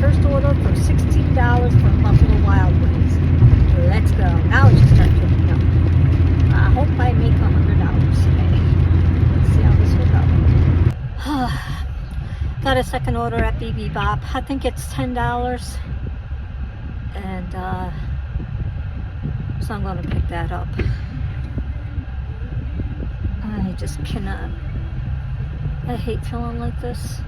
first order for $16 from Buffalo Wild Wings. Let's go. Now it's just starting to pick up. I hope I make $100 today. Let's see how this will go. Got a second order at BB Bop. I think it's $10. And so I'm going to pick that up. I just cannot. I hate feeling like this.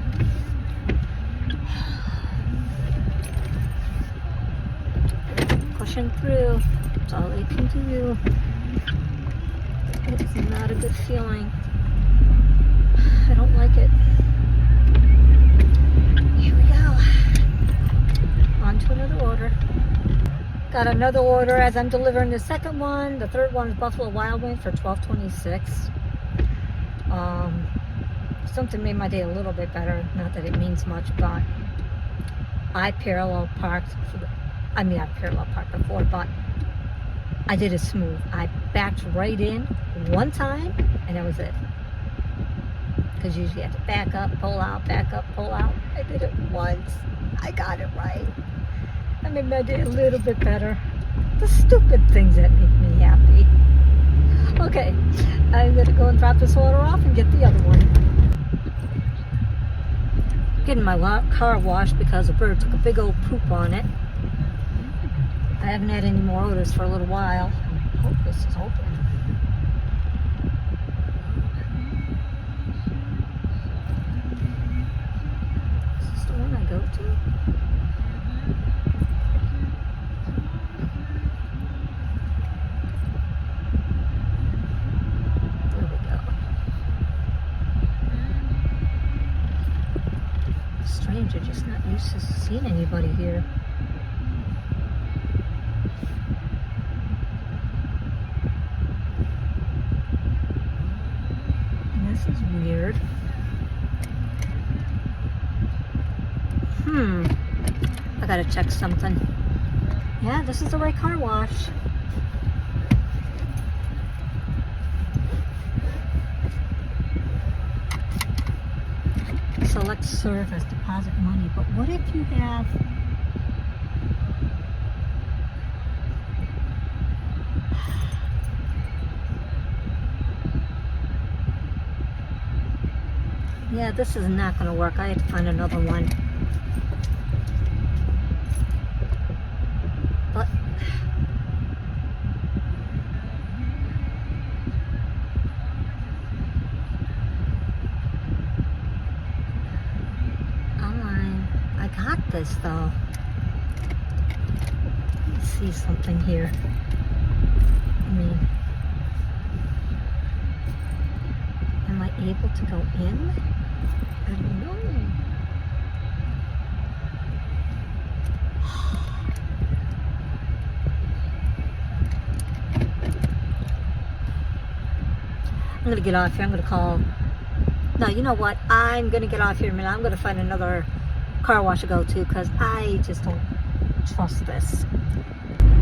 Pushing through. That's all I can do. It's not a good feeling. I don't like it. Here we go. On to another order. Got another order as I'm delivering the second one. The third one is Buffalo Wild Wings for $12.26. Something made my day a little bit better. Not that it means much, but I parallel parked. I've parallel parked before, but I did it smooth. I backed right in one time, and that was it. Because usually you have to back up, pull out, back up, pull out. I did it once. I got it right. I made my day a little bit better. The stupid things that make me happy. Okay, I'm gonna go and drop this order off and get the other one. Getting my car washed because a bird took a big old poop on it. I haven't had any more orders for a little while. I hope this is open. Is this the one I go to? Strange, I'm just not used to seeing anybody here. And this is weird. I gotta check something. Yeah, this is the right car wash. Select service, deposit money. But what if you have yeah, this is not going to work. I have to find another one. But I got this though. Let's see something here. Am I able to go in? I don't know. I'm gonna get off here. I'm gonna call. No, you know what? I'm gonna get off here a minute. I'm gonna find another car wash to go to because I just don't trust this.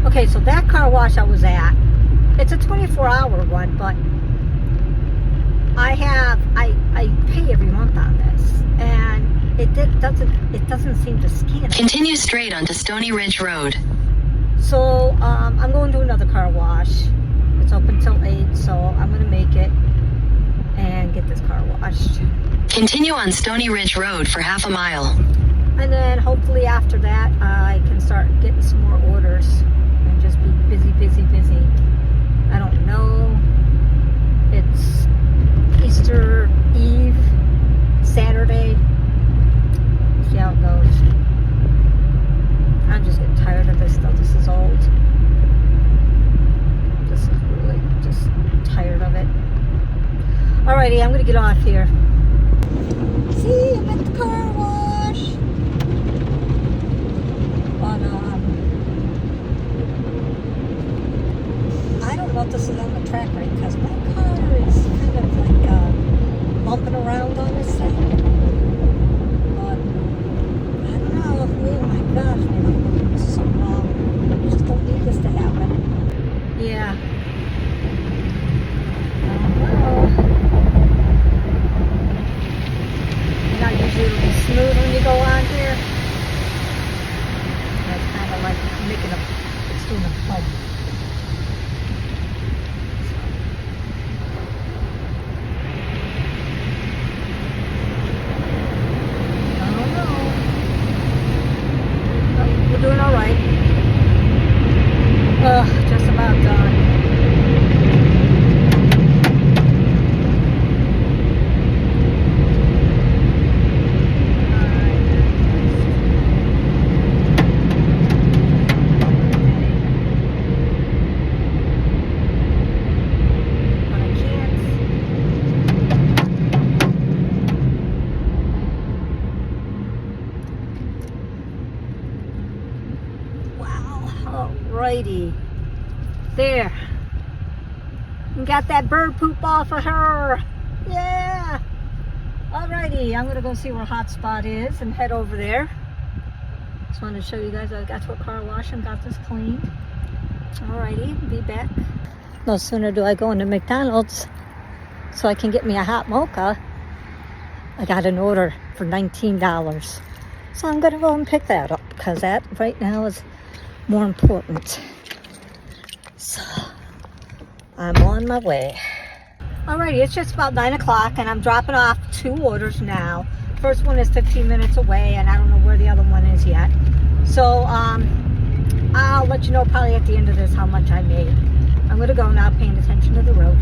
Okay, so that car wash I was at, it's a 24-hour one, but I pay every month on this, and it doesn't seem to scan it. Continue straight onto Stony Ridge Road. So I'm going to another car wash. It's open till 8, so I'm gonna make it and get this car washed. Continue on Stony Ridge Road for half a mile. And then hopefully after that, I can start getting some more orders and just be busy. I don't know. It's Easter Eve, Saturday. See how it goes. I'm just getting tired of this though. This is old. This is really just tired of it. Alrighty, I'm gonna get off here. See, I'm at the car wash. But I don't know if this is on the track right because my car is kind of like bumping around on this thing. But I don't know. Oh my gosh, man, this is so wrong. I just don't need this to happen. Yeah. doing a home. I don't know. But we're doing all right. Just about done. But I can't. Wow. Alrighty. There. We got that bird poop off of her. Yeah. Alrighty. I'm gonna go see where Hotspot is and head over there. Just wanted to show you guys I got to a car wash and got this cleaned. Alrighty. Be back. No sooner do I go into McDonald's so I can get me a hot mocha, I got an order for $19. So I'm gonna go and pick that up because that right now is more important. So I'm on my way. Alrighty, it's just about 9 o'clock and I'm dropping off 2 orders now. First one is 15 minutes away and I don't know where the other one is yet. So I'll let you know probably at the end of this how much I made. I'm gonna go now, paying attention to the road.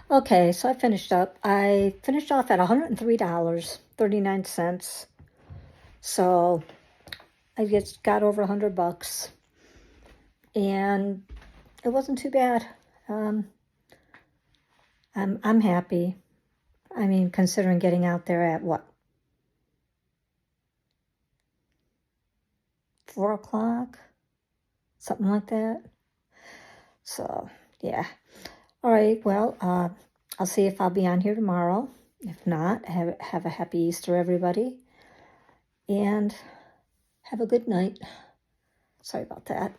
Okay, so I finished up. I finished off at $103.39. So I just got over $100, and it wasn't too bad. I'm happy. I mean, considering getting out there at what, 4 o'clock, something like that. So yeah. All right. Well, I'll see if I'll be on here tomorrow. If not, have a happy Easter, everybody, and have a good night. Sorry about that.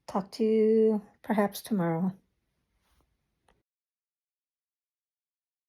Talk to you perhaps tomorrow.